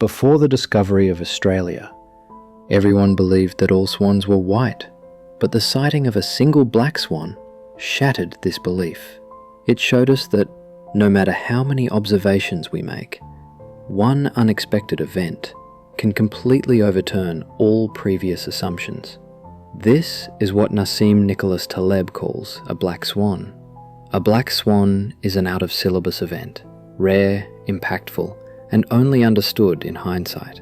Before the discovery of Australia, everyone believed that all swans were white, but the sighting of a single black swan shattered this belief. It showed us that no matter how many observations we make, one unexpected event can completely overturn all previous assumptions. This is what Nassim Taleb calls a black swan. A black swan is an out-of-syllabus event, rare, impactful, and only understood in hindsight.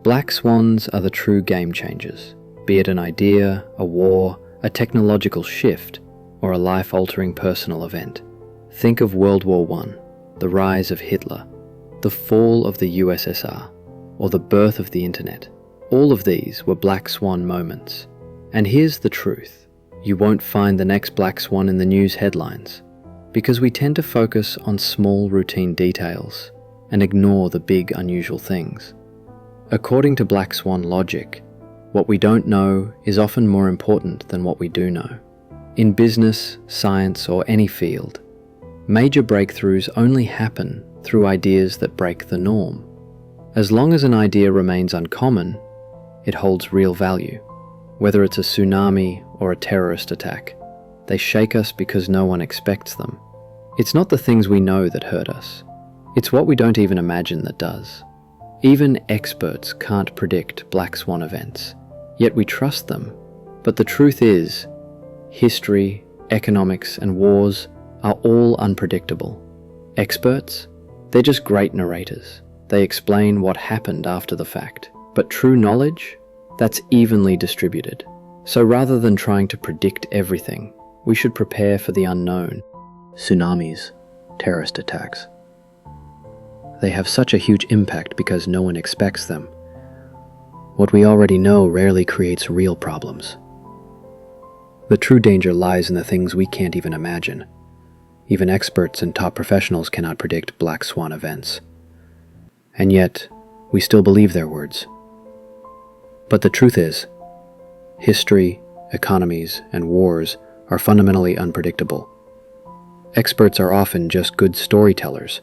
Black swans are the true game changers, be it an idea, a war, a technological shift, or a life-altering personal event. Think of World War I, the rise of Hitler, the fall of the USSR, or the birth of the internet. All of these were black swan moments. And here's the truth. You won't find the next black swan in the news headlines, because we tend to focus on small routine details and ignore the big unusual things. According to black swan logic, what we don't know is often more important than what we do know. In business, science, or any field, major breakthroughs only happen through ideas that break the norm. As long as an idea remains uncommon, it holds real value. Whether it's a tsunami or a terrorist attack, they shake us because no one expects them. It's not the things we know that hurt us. It's what we don't even imagine that does. Even experts can't predict black swan events, yet we trust them. But the truth is, history, economics, and wars are all unpredictable. Experts? They're just great narrators. They explain what happened after the fact. But true knowledge? That's evenly distributed. So rather than trying to predict everything, we should prepare for the unknown. Tsunamis, terrorist attacks. They have such a huge impact because no one expects them. What we already know rarely creates real problems. The true danger lies in the things we can't even imagine. Even experts and top professionals cannot predict black swan events. And yet, we still believe their words. But the truth is, history, economies, and wars are fundamentally unpredictable. Experts are often just good storytellers.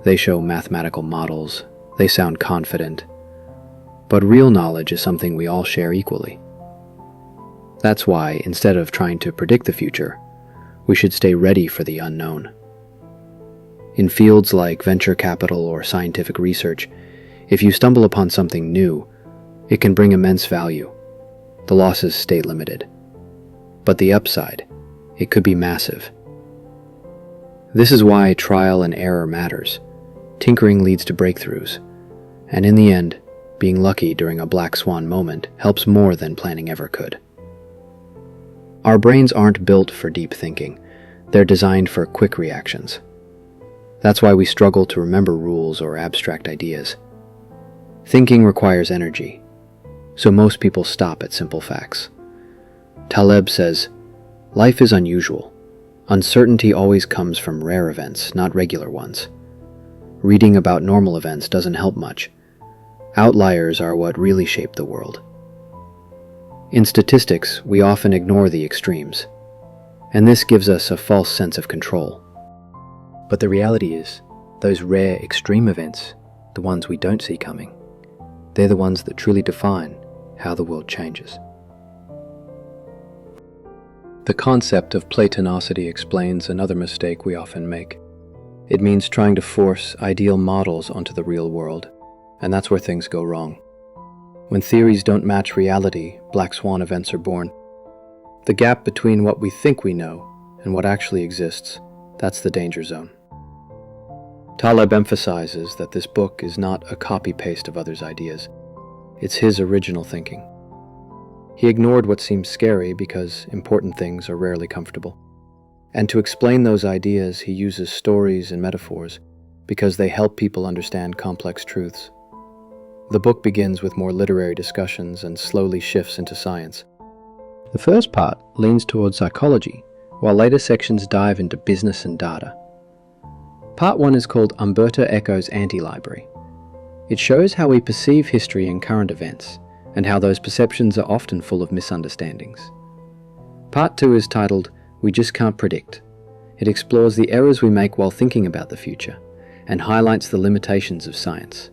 They show mathematical models, they sound confident, but real knowledge is something we all share equally. That's why, instead of trying to predict the future, we should stay ready for the unknown. In fields like venture capital or scientific research, if you stumble upon something new, it can bring immense value. The losses stay limited. But the upside, it could be massive. This is why trial and error matters. Tinkering leads to breakthroughs. And in the end, being lucky during a black swan moment helps more than planning ever could. Our brains aren't built for deep thinking. They're designed for quick reactions. That's why we struggle to remember rules or abstract ideas. Thinking requires energy, so most people stop at simple facts. Taleb says, "Life is unusual. Uncertainty always comes from rare events, not regular ones. Reading about normal events doesn't help much. Outliers are what really shape the world." In statistics, we often ignore the extremes, and this gives us a false sense of control. But the reality is, those rare extreme events, the ones we don't see coming, they're the ones that truly define how the world changes. The concept of platonicity explains another mistake we often make. It means trying to force ideal models onto the real world, and that's where things go wrong. When theories don't match reality, black swan events are born. The gap between what we think we know and what actually exists, that's the danger zone. Taleb emphasizes that this book is not a copy-paste of others' ideas. It's his original thinking. He ignored what seems scary because important things are rarely comfortable. And to explain those ideas, he uses stories and metaphors because they help people understand complex truths. The book begins with more literary discussions and slowly shifts into science. The first part leans towards psychology, while later sections dive into business and data. Part 1 is called Umberto Eco's Anti-Library. It shows how we perceive history and current events, and how those perceptions are often full of misunderstandings. Part 2 is titled We Just Can't Predict. It explores the errors we make while thinking about the future, and highlights the limitations of science.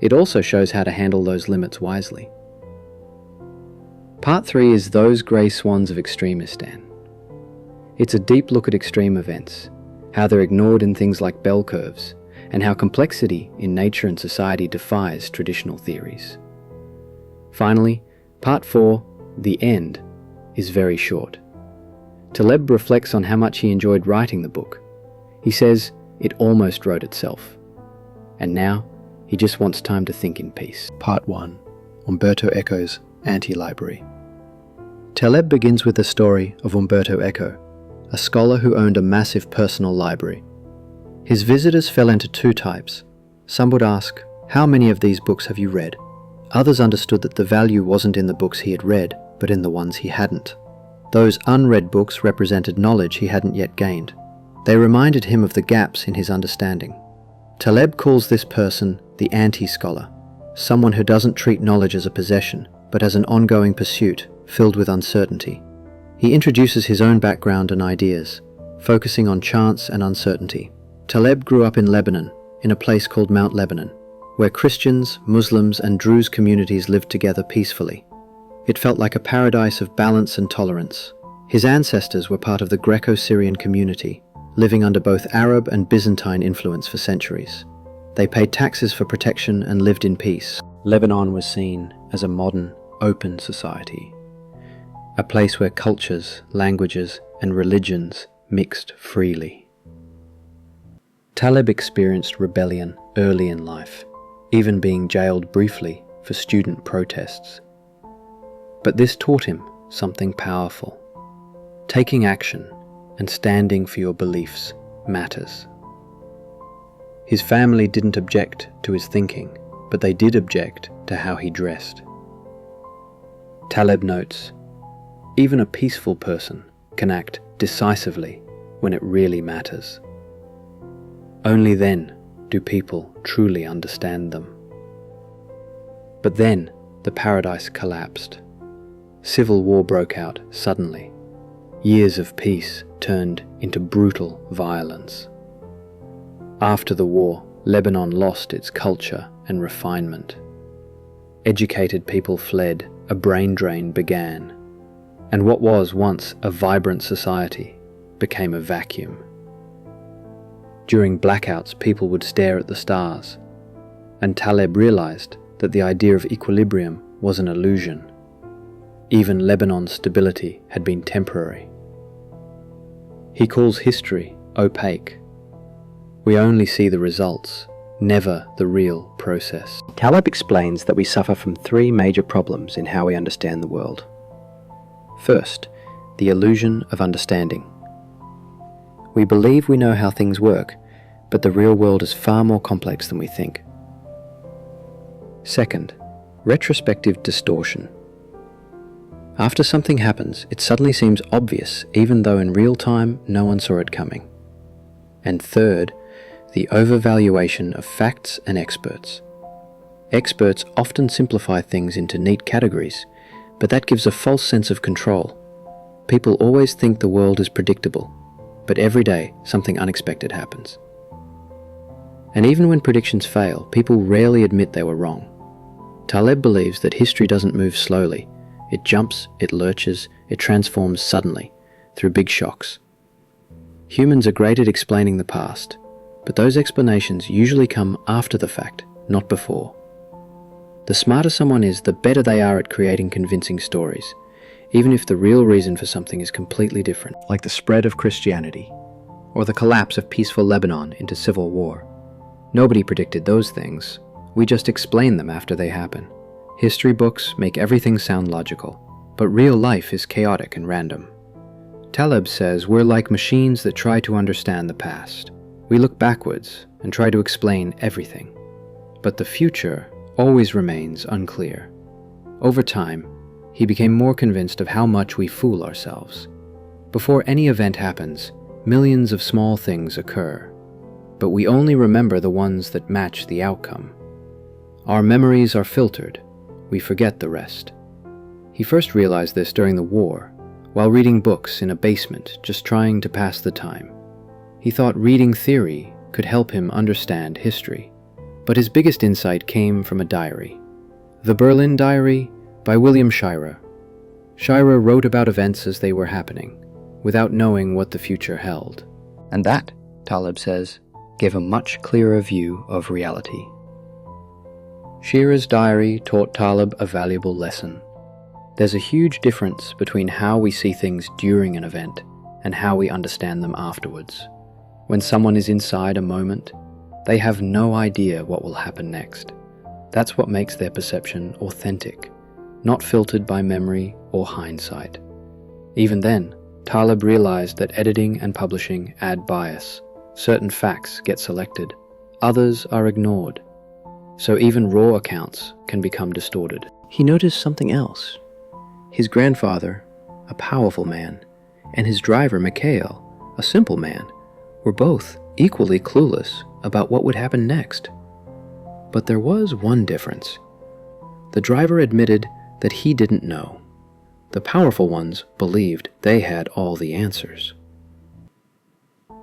It also shows how to handle those limits wisely. Part 3 is Those Grey Swans of Extremistan. It's a deep look at extreme events, how they're ignored in things like bell curves, and how complexity in nature and society defies traditional theories. Finally, Part 4, The End, is very short. Taleb reflects on how much he enjoyed writing the book. He says it almost wrote itself. And now, he just wants time to think in peace. Part 1. Umberto Eco's Anti-Library. Taleb begins with the story of Umberto Eco, a scholar who owned a massive personal library. His visitors fell into two types. Some would ask, "How many of these books have you read?" Others understood that the value wasn't in the books he had read, but in the ones he hadn't. Those unread books represented knowledge he hadn't yet gained. They reminded him of the gaps in his understanding. Taleb calls this person the anti-scholar, someone who doesn't treat knowledge as a possession, but as an ongoing pursuit filled with uncertainty. He introduces his own background and ideas, focusing on chance and uncertainty. Taleb grew up in Lebanon, in a place called Mount Lebanon, where Christians, Muslims, and Druze communities lived together peacefully. It felt like a paradise of balance and tolerance. His ancestors were part of the Greco-Syrian community, living under both Arab and Byzantine influence for centuries. They paid taxes for protection and lived in peace. Lebanon was seen as a modern, open society, a place where cultures, languages, and religions mixed freely. Taleb experienced rebellion early in life, even being jailed briefly for student protests. But this taught him something powerful. Taking action and standing for your beliefs matters. His family didn't object to his thinking, but they did object to how he dressed. Taleb notes, even a peaceful person can act decisively when it really matters. Only then do people truly understand them. But then the paradise collapsed. Civil war broke out suddenly. Years of peace turned into brutal violence. After the war, Lebanon lost its culture and refinement. Educated people fled, a brain drain began, and what was once a vibrant society became a vacuum. During blackouts, people would stare at the stars, and Taleb realized that the idea of equilibrium was an illusion. Even Lebanon's stability had been temporary. He calls history opaque. We only see the results, never the real process. Taleb explains that we suffer from three major problems in how we understand the world. First, the illusion of understanding. We believe we know how things work, but the real world is far more complex than we think. Second, retrospective distortion. After something happens, it suddenly seems obvious, even though in real time no one saw it coming. And third, the overvaluation of facts and experts. Experts often simplify things into neat categories, but that gives a false sense of control. People always think the world is predictable, but every day something unexpected happens. And even when predictions fail, people rarely admit they were wrong. Taleb believes that history doesn't move slowly. It jumps, it lurches, it transforms suddenly, through big shocks. Humans are great at explaining the past, but those explanations usually come after the fact, not before. The smarter someone is, the better they are at creating convincing stories, even if the real reason for something is completely different, like the spread of Christianity, or the collapse of peaceful Lebanon into civil war. Nobody predicted those things. We just explain them after they happen. History books make everything sound logical, but real life is chaotic and random. Taleb says we're like machines that try to understand the past. We look backwards and try to explain everything, but the future always remains unclear. Over time, he became more convinced of how much we fool ourselves. Before any event happens, millions of small things occur, but we only remember the ones that match the outcome. Our memories are filtered. We forget the rest. He first realized this during the war, while reading books in a basement just trying to pass the time. He thought reading theory could help him understand history, But his biggest insight came from a diary. The Berlin Diary by William Shirer. Shirer wrote about events as they were happening, without knowing what the future held. And that, Taleb says, gave a much clearer view of reality. Shirer's diary taught Taleb a valuable lesson. There's a huge difference between how we see things during an event and how we understand them afterwards. When someone is inside a moment, they have no idea what will happen next. That's what makes their perception authentic, not filtered by memory or hindsight. Even then, Taleb realized that editing and publishing add bias. Certain facts get selected, others are ignored. So even raw accounts can become distorted. He noticed something else. His grandfather, a powerful man, and his driver, Mikhail, a simple man, were both equally clueless about what would happen next. But there was one difference. The driver admitted that he didn't know. The powerful ones believed they had all the answers.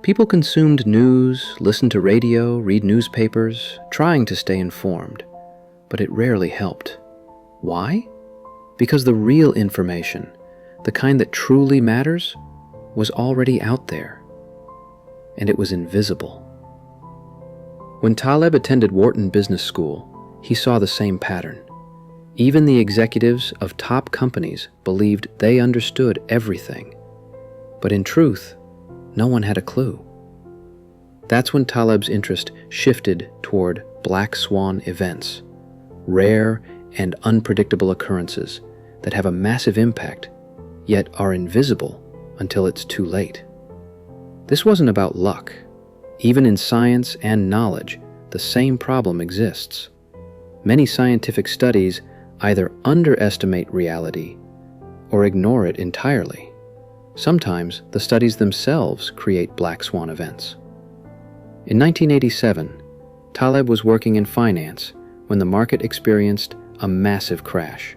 People consumed news, listened to radio, read newspapers, trying to stay informed, but it rarely helped. Why? Because the real information, the kind that truly matters, was already out there, and it was invisible. When Taleb attended Wharton Business School, he saw the same pattern. Even the executives of top companies believed they understood everything, but in truth, no one had a clue. That's when Taleb's interest shifted toward Black Swan events, rare and unpredictable occurrences that have a massive impact, yet are invisible until it's too late. This wasn't about luck. Even in science and knowledge, the same problem exists. Many scientific studies either underestimate reality or ignore it entirely. Sometimes the studies themselves create Black Swan events. In 1987, Taleb was working in finance when the market experienced a massive crash.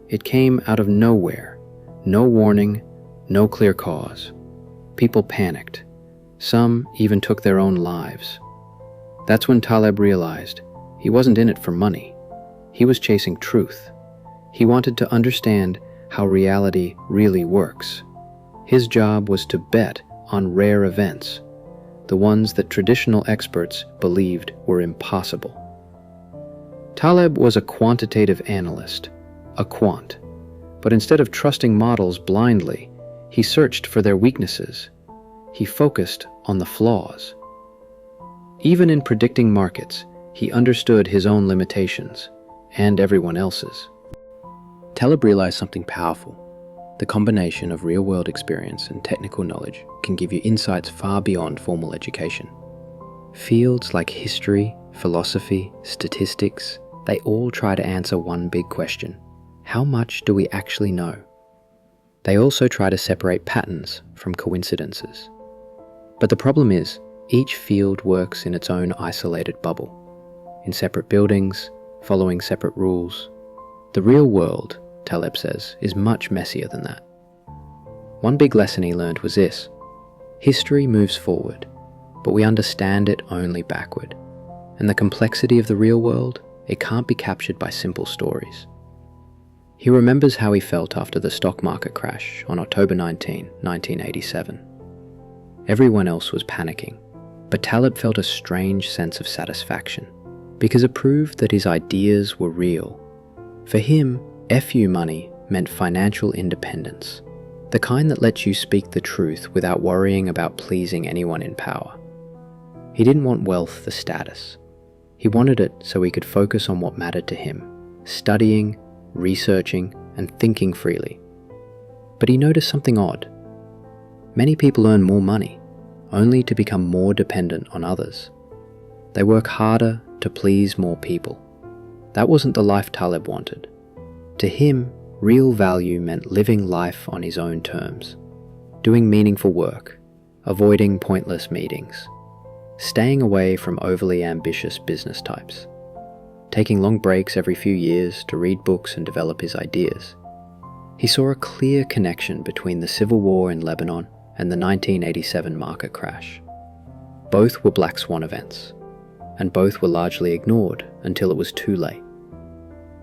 It came out of nowhere, no warning, no clear cause. People panicked. Some even took their own lives. That's when Taleb realized he wasn't in it for money. He was chasing truth. He wanted to understand how reality really works. His job was to bet on rare events, the ones that traditional experts believed were impossible. Taleb was a quantitative analyst, a quant, but instead of trusting models blindly, he searched for their weaknesses. He focused on the flaws. Even in predicting markets, he understood his own limitations and everyone else's. Taleb realized something powerful. The combination of real-world experience and technical knowledge can give you insights far beyond formal education. Fields like history, philosophy, statistics, they all try to answer one big question: how much do we actually know? They also try to separate patterns from coincidences. But the problem is, each field works in its own isolated bubble, in separate buildings, following separate rules. The real world, Taleb says, is much messier than that. One big lesson he learned was this: history moves forward, but we understand it only backward. And the complexity of the real world, it can't be captured by simple stories. He remembers how he felt after the stock market crash on October 19, 1987. Everyone else was panicking, but Taleb felt a strange sense of satisfaction, because it proved that his ideas were real. For him, FU money meant financial independence, the kind that lets you speak the truth without worrying about pleasing anyone in power. He didn't want wealth for status. He wanted it so he could focus on what mattered to him, studying, researching, and thinking freely. But he noticed something odd. Many people earn more money, only to become more dependent on others. They work harder to please more people. That wasn't the life Taleb wanted. To him, real value meant living life on his own terms, doing meaningful work, avoiding pointless meetings, staying away from overly ambitious business types, taking long breaks every few years to read books and develop his ideas. He saw a clear connection between the civil war in Lebanon and the 1987 market crash. Both were Black Swan events, and both were largely ignored until it was too late.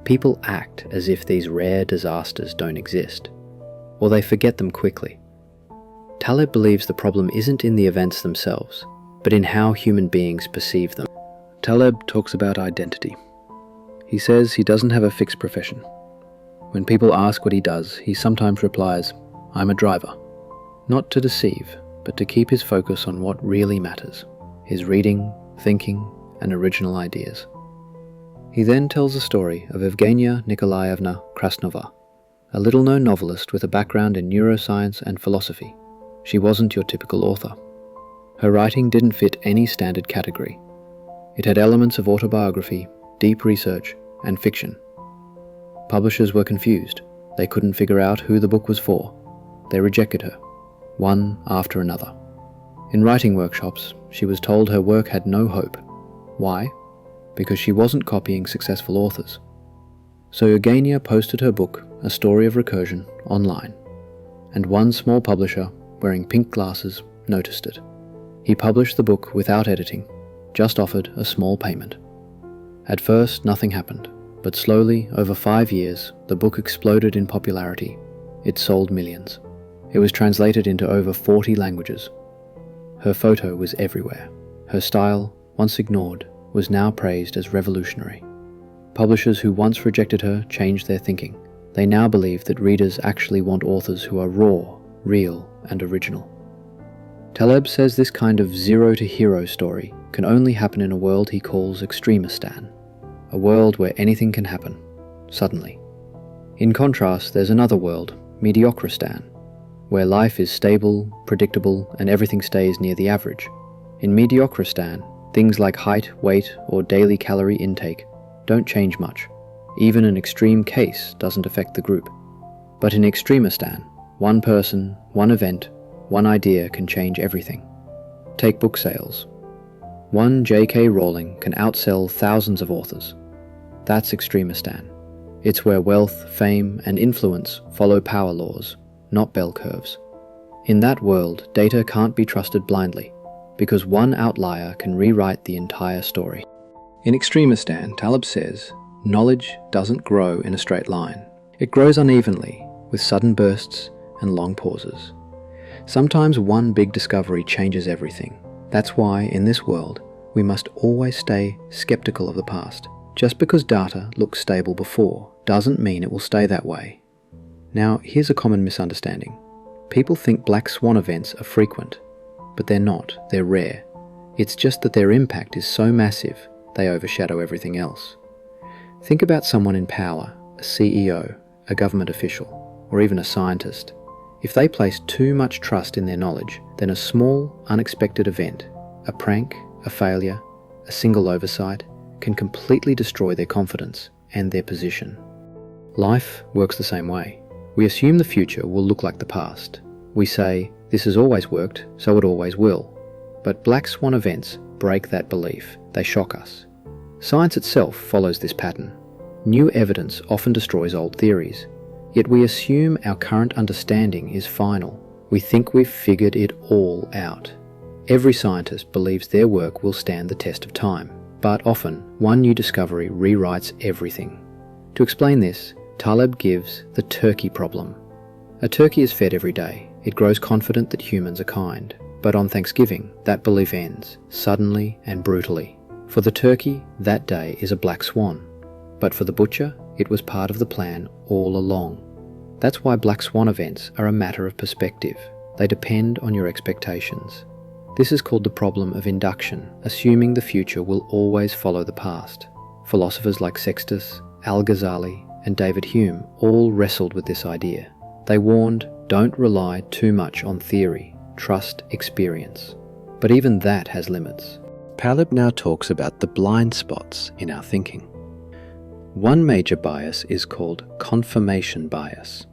People act as if these rare disasters don't exist, or they forget them quickly. Taleb believes the problem isn't in the events themselves, but in how human beings perceive them. Taleb talks about identity. He says he doesn't have a fixed profession. When people ask what he does, he sometimes replies, "I'm a driver." Not to deceive, but to keep his focus on what really matters, his reading, thinking, and original ideas. He then tells the story of Evgenia Nikolaevna Krasnova, a little-known novelist with a background in neuroscience and philosophy. She wasn't your typical author. Her writing didn't fit any standard category. It had elements of autobiography, deep research, and fiction. Publishers were confused. They couldn't figure out who the book was for. They rejected her, one after another. In writing workshops, she was told her work had no hope. Why? Because she wasn't copying successful authors. So Eugenia posted her book, A Story of Recursion, online, and one small publisher, wearing pink glasses, noticed it. He published the book without editing, just offered a small payment. At first, nothing happened, but slowly, over 5 years, the book exploded in popularity. It sold millions. It was translated into over 40 languages. Her photo was everywhere. Her style, once ignored, was now praised as revolutionary. Publishers who once rejected her changed their thinking. They now believe that readers actually want authors who are raw, real, and original. Taleb says this kind of zero-to-hero story can only happen in a world he calls Extremistan, a world where anything can happen, suddenly. In contrast, there's another world, Mediocristan, where life is stable, predictable, and everything stays near the average. In Mediocristan, things like height, weight, or daily calorie intake don't change much. Even an extreme case doesn't affect the group. But in Extremistan, one person, one event, one idea can change everything. Take book sales. One J.K. Rowling can outsell thousands of authors. That's Extremistan. It's where wealth, fame, and influence follow power laws, not bell curves. In that world, data can't be trusted blindly, because one outlier can rewrite the entire story. In Extremistan, Taleb says, knowledge doesn't grow in a straight line. It grows unevenly, with sudden bursts and long pauses. Sometimes one big discovery changes everything. That's why, in this world, we must always stay skeptical of the past. Just because data looks stable before doesn't mean it will stay that way. Now, here's a common misunderstanding. People think Black Swan events are frequent, but they're not, they're rare. It's just that their impact is so massive, they overshadow everything else. Think about someone in power, a CEO, a government official, or even a scientist. If they place too much trust in their knowledge, then a small, unexpected event, a prank, a failure, a single oversight, can completely destroy their confidence and their position. Life works the same way. We assume the future will look like the past. We say, this has always worked, so it always will. But Black Swan events break that belief. They shock us. Science itself follows this pattern. New evidence often destroys old theories. Yet we assume our current understanding is final. We think we've figured it all out. Every scientist believes their work will stand the test of time, but often one new discovery rewrites everything. To explain this, Taleb gives the turkey problem. A turkey is fed every day. It grows confident that humans are kind. But on Thanksgiving, that belief ends, suddenly and brutally. For the turkey, that day is a black swan. But for the butcher, it was part of the plan all along. That's why Black Swan events are a matter of perspective. They depend on your expectations. This is called the problem of induction, assuming the future will always follow the past. Philosophers like Sextus, Al-Ghazali, and David Hume all wrestled with this idea. They warned, don't rely too much on theory, trust experience. But even that has limits. Taleb now talks about the blind spots in our thinking. One major bias is called confirmation bias,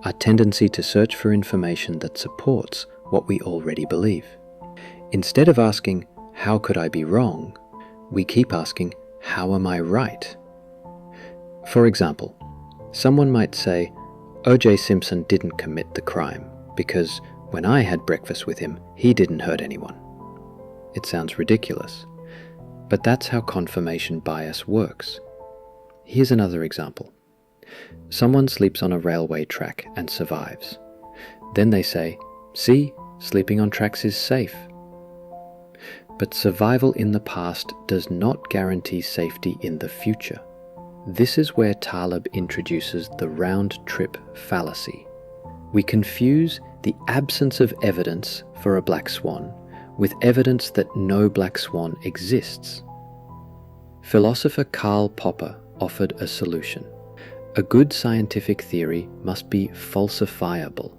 a tendency to search for information that supports what we already believe. Instead of asking, how could I be wrong? We keep asking, how am I right? For example, someone might say, O.J. Simpson didn't commit the crime because when I had breakfast with him, he didn't hurt anyone. It sounds ridiculous. But that's how confirmation bias works. Here's another example. Someone sleeps on a railway track and survives. Then they say, "See, sleeping on tracks is safe." But survival in the past does not guarantee safety in the future. This is where Taleb introduces the round-trip fallacy. We confuse the absence of evidence for a black swan with evidence that no black swan exists. Philosopher Karl Popper offered a solution. A good scientific theory must be falsifiable.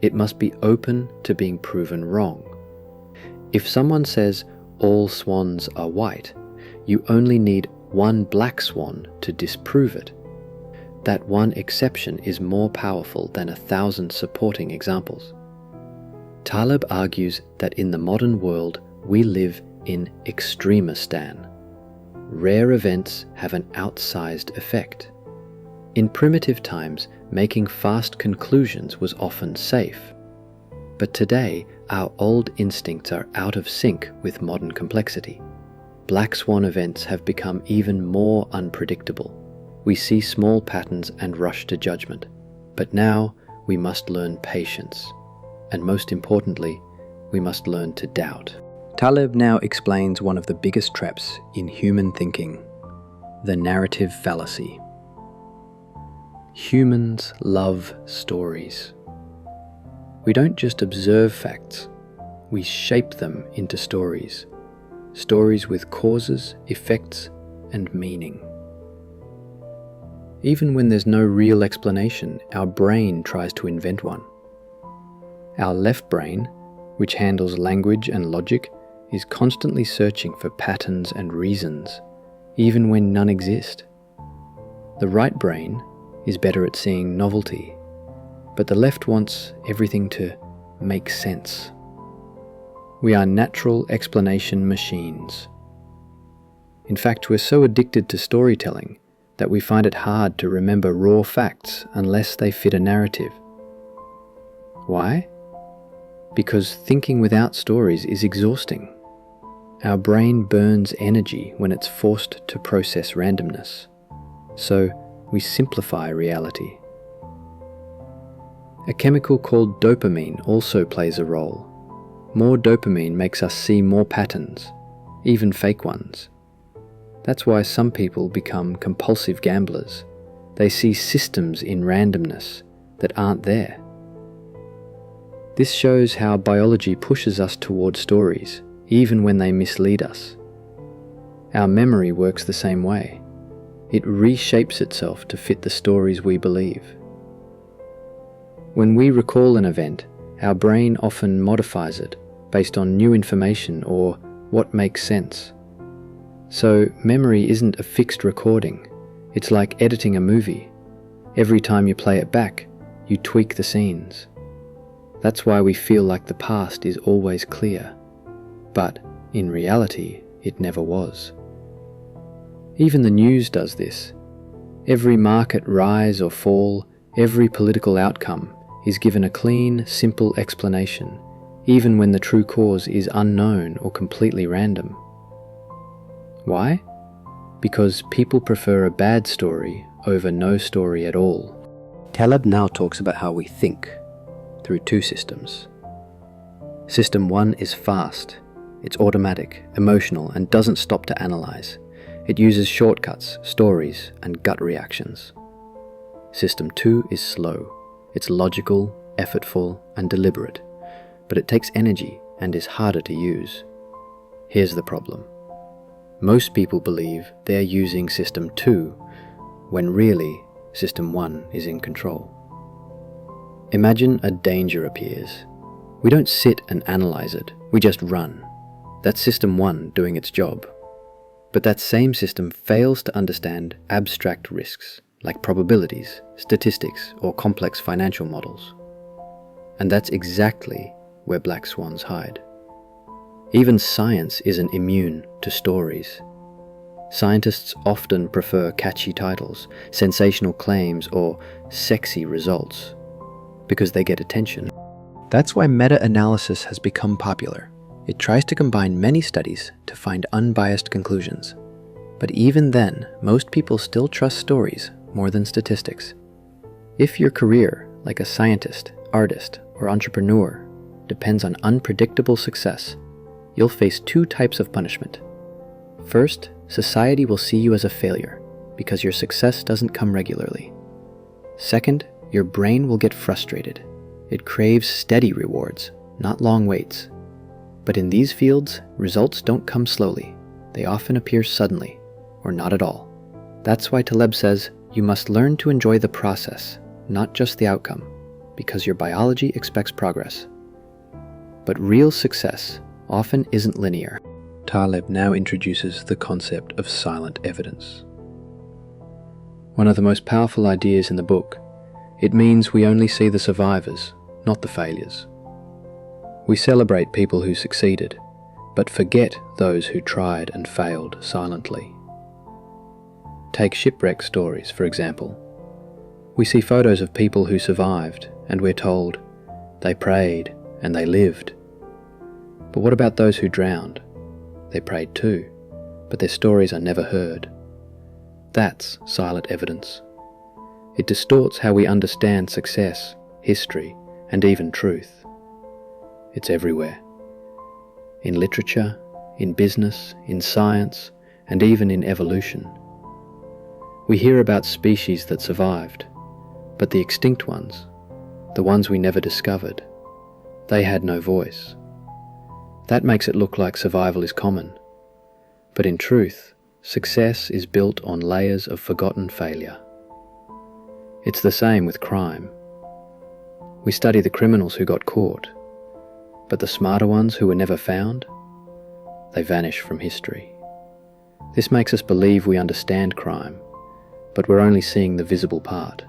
It must be open to being proven wrong. If someone says all swans are white, you only need one black swan to disprove it. That one exception is more powerful than 1,000 supporting examples. Taleb argues that in the modern world we live in Extremistan. Rare events have an outsized effect. In primitive times, making fast conclusions was often safe. But today, our old instincts are out of sync with modern complexity. Black swan events have become even more unpredictable. We see small patterns and rush to judgment. But now, we must learn patience. And most importantly, we must learn to doubt. Taleb now explains one of the biggest traps in human thinking, the narrative fallacy. Humans love stories. We don't just observe facts, we shape them into stories. Stories with causes, effects, and meaning. Even when there's no real explanation, our brain tries to invent one. Our left brain, which handles language and logic, is constantly searching for patterns and reasons, even when none exist. The right brain is better at seeing novelty, but the left wants everything to make sense. We are natural explanation machines. In fact, we're so addicted to storytelling that we find it hard to remember raw facts unless they fit a narrative. Why? Because thinking without stories is exhausting. Our brain burns energy when it's forced to process randomness. So we simplify reality. A chemical called dopamine also plays a role. More dopamine makes us see more patterns, even fake ones. That's why some people become compulsive gamblers. They see systems in randomness that aren't there. This shows how biology pushes us toward stories, even when they mislead us. Our memory works the same way. It reshapes itself to fit the stories we believe. When we recall an event, our brain often modifies it based on new information or what makes sense. So memory isn't a fixed recording. It's like editing a movie. Every time you play it back, you tweak the scenes. That's why we feel like the past is always clear. But in reality, it never was. Even the news does this. Every market rise or fall, every political outcome is given a clean, simple explanation, even when the true cause is unknown or completely random. Why? Because people prefer a bad story over no story at all. Taleb now talks about how we think, through two systems. System 1 is fast. It's automatic, emotional, and doesn't stop to analyze. It uses shortcuts, stories, and gut reactions. System 2 is slow. It's logical, effortful, and deliberate, but it takes energy and is harder to use. Here's the problem. Most people believe they're using System 2, when really System 1 is in control. Imagine a danger appears. We don't sit and analyze it, we just run. That's System 1 doing its job. But that same system fails to understand abstract risks, like probabilities, statistics, or complex financial models. And that's exactly where black swans hide. Even science isn't immune to stories. Scientists often prefer catchy titles, sensational claims, or sexy results, because they get attention. That's why meta-analysis has become popular. It tries to combine many studies to find unbiased conclusions. But even then, most people still trust stories more than statistics. If your career, like a scientist, artist, or entrepreneur, depends on unpredictable success, you'll face two types of punishment. First, society will see you as a failure because your success doesn't come regularly. Second, your brain will get frustrated. It craves steady rewards, not long waits. But in these fields, results don't come slowly. They often appear suddenly, or not at all. That's why Taleb says you must learn to enjoy the process, not just the outcome, because your biology expects progress. But real success often isn't linear. Taleb now introduces the concept of silent evidence. One of the most powerful ideas in the book, it means we only see the survivors, not the failures. We celebrate people who succeeded, but forget those who tried and failed silently. Take shipwreck stories, for example. We see photos of people who survived, and we're told, they prayed and they lived. But what about those who drowned? They prayed too, but their stories are never heard. That's silent evidence. It distorts how we understand success, history, and even truth. It's everywhere. In literature, in business, in science, and even in evolution. We hear about species that survived, but the extinct ones, the ones we never discovered, they had no voice. That makes it look like survival is common. But in truth, success is built on layers of forgotten failure. It's the same with crime. We study the criminals who got caught, but the smarter ones who were never found, they vanish from history. This makes us believe we understand crime, but we're only seeing the visible part.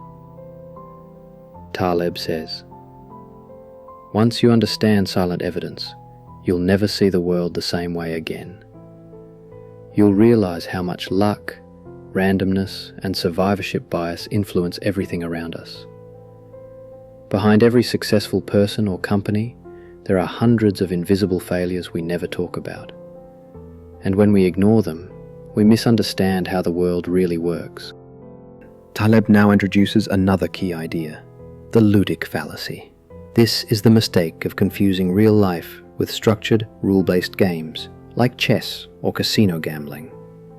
Taleb says, once you understand silent evidence, you'll never see the world the same way again. You'll realize how much luck, randomness, and survivorship bias influence everything around us. Behind every successful person or company, there are hundreds of invisible failures we never talk about. And when we ignore them, we misunderstand how the world really works. Taleb now introduces another key idea, the ludic fallacy. This is the mistake of confusing real life with structured, rule-based games, like chess or casino gambling.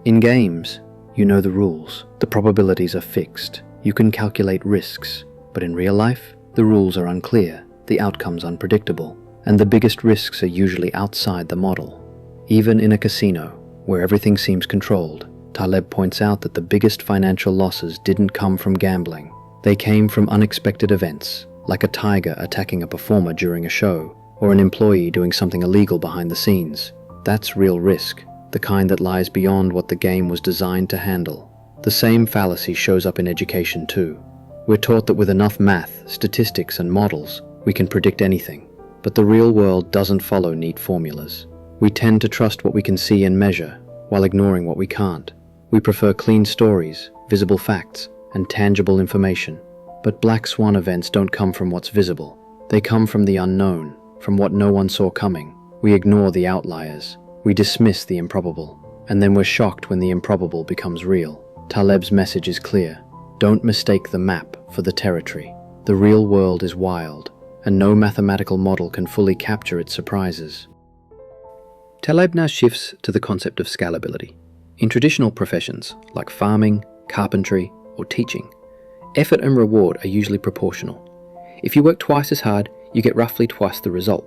In games, you know the rules, the probabilities are fixed, you can calculate risks, but in real life, the rules are unclear, the outcomes unpredictable, and the biggest risks are usually outside the model. Even in a casino, where everything seems controlled, Taleb points out that the biggest financial losses didn't come from gambling. They came from unexpected events, like a tiger attacking a performer during a show, or an employee doing something illegal behind the scenes. That's real risk, the kind that lies beyond what the game was designed to handle. The same fallacy shows up in education too. We're taught that with enough math, statistics, and models, we can predict anything. But the real world doesn't follow neat formulas. We tend to trust what we can see and measure, while ignoring what we can't. We prefer clean stories, visible facts, and tangible information. But Black Swan events don't come from what's visible. They come from the unknown, from what no one saw coming. We ignore the outliers. We dismiss the improbable. And then we're shocked when the improbable becomes real. Taleb's message is clear. Don't mistake the map for the territory. The real world is wild, and no mathematical model can fully capture its surprises. Taleb now shifts to the concept of scalability. In traditional professions, like farming, carpentry, or teaching, effort and reward are usually proportional. If you work twice as hard, you get roughly twice the result.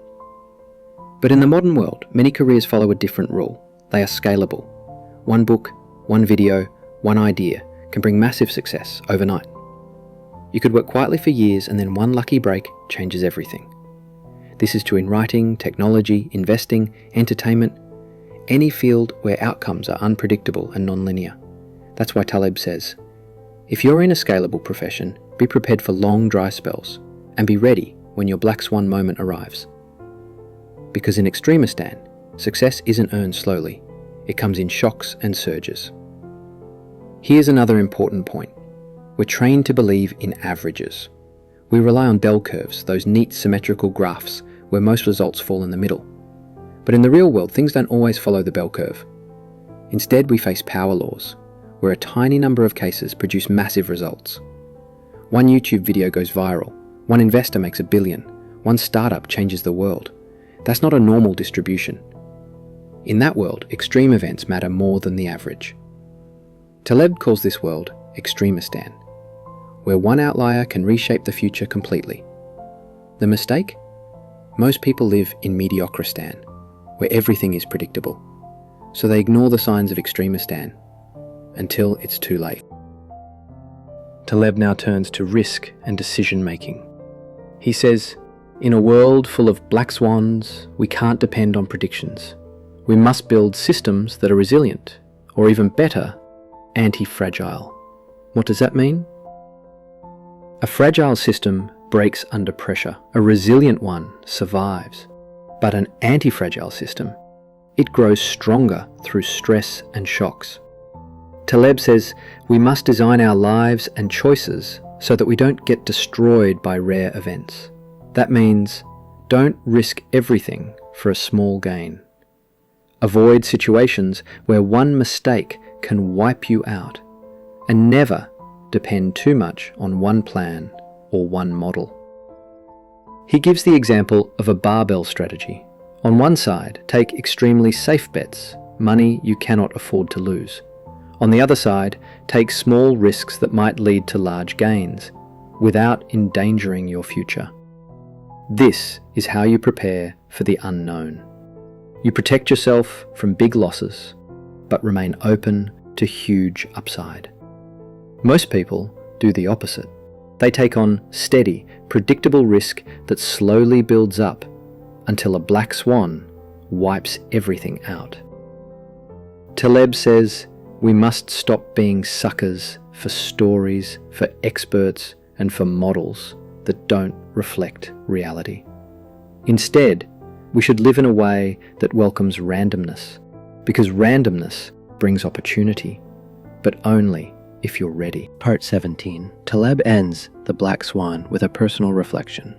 But in the modern world, many careers follow a different rule. They are scalable. One book, one video, one idea can bring massive success overnight. You could work quietly for years and then one lucky break changes everything. This is true in writing, technology, investing, entertainment, any field where outcomes are unpredictable and non-linear. That's why Taleb says, if you're in a scalable profession, be prepared for long dry spells and be ready when your Black Swan moment arrives. Because in Extremistan, success isn't earned slowly, it comes in shocks and surges. Here's another important point. We're trained to believe in averages. We rely on bell curves, those neat symmetrical graphs where most results fall in the middle. But in the real world, things don't always follow the bell curve. Instead, we face power laws, where a tiny number of cases produce massive results. One YouTube video goes viral, one investor makes $1 billion, one startup changes the world. That's not a normal distribution. In that world, extreme events matter more than the average. Taleb calls this world Extremistan, where one outlier can reshape the future completely. The mistake? Most people live in Mediocristan, where everything is predictable. So they ignore the signs of Extremistan until it's too late. Taleb now turns to risk and decision-making. He says, in a world full of black swans, we can't depend on predictions. We must build systems that are resilient, or even better, anti-fragile. What does that mean? A fragile system breaks under pressure. A resilient one survives. But an anti-fragile system, it grows stronger through stress and shocks. Taleb says we must design our lives and choices so that we don't get destroyed by rare events. That means don't risk everything for a small gain. Avoid situations where one mistake can wipe you out, and never depend too much on one plan or one model. He gives the example of a barbell strategy. On one side, take extremely safe bets, money you cannot afford to lose. On the other side, take small risks that might lead to large gains, without endangering your future. This is how you prepare for the unknown. You protect yourself from big losses, but remain open to huge upside. Most people do the opposite. They take on steady, predictable risk that slowly builds up until a black swan wipes everything out. Taleb says we must stop being suckers for stories, for experts, and for models that don't reflect reality. Instead, we should live in a way that welcomes randomness, because randomness brings opportunity, but only if you're ready. Part 17. Taleb ends The Black Swan with a personal reflection.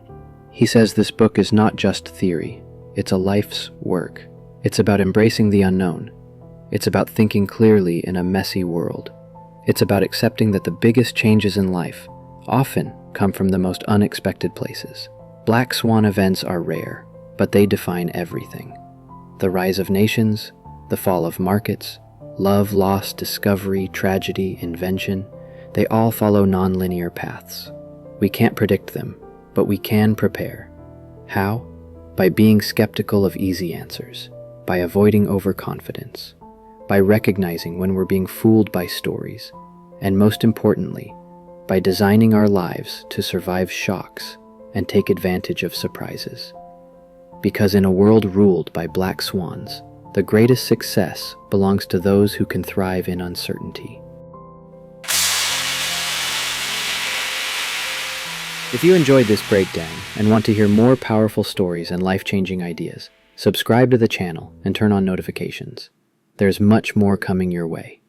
He says this book is not just theory, it's a life's work. It's about embracing the unknown. It's about thinking clearly in a messy world. It's about accepting that the biggest changes in life often come from the most unexpected places. Black swan events are rare, but they define everything. The rise of nations, the fall of markets, love, loss, discovery, tragedy, invention, they all follow non-linear paths. We can't predict them, but we can prepare. How? By being skeptical of easy answers, by avoiding overconfidence, by recognizing when we're being fooled by stories, and most importantly, by designing our lives to survive shocks and take advantage of surprises. Because in a world ruled by black swans, the greatest success belongs to those who can thrive in uncertainty. If you enjoyed this breakdown and want to hear more powerful stories and life-changing ideas, subscribe to the channel and turn on notifications. There's much more coming your way.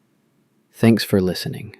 Thanks for listening.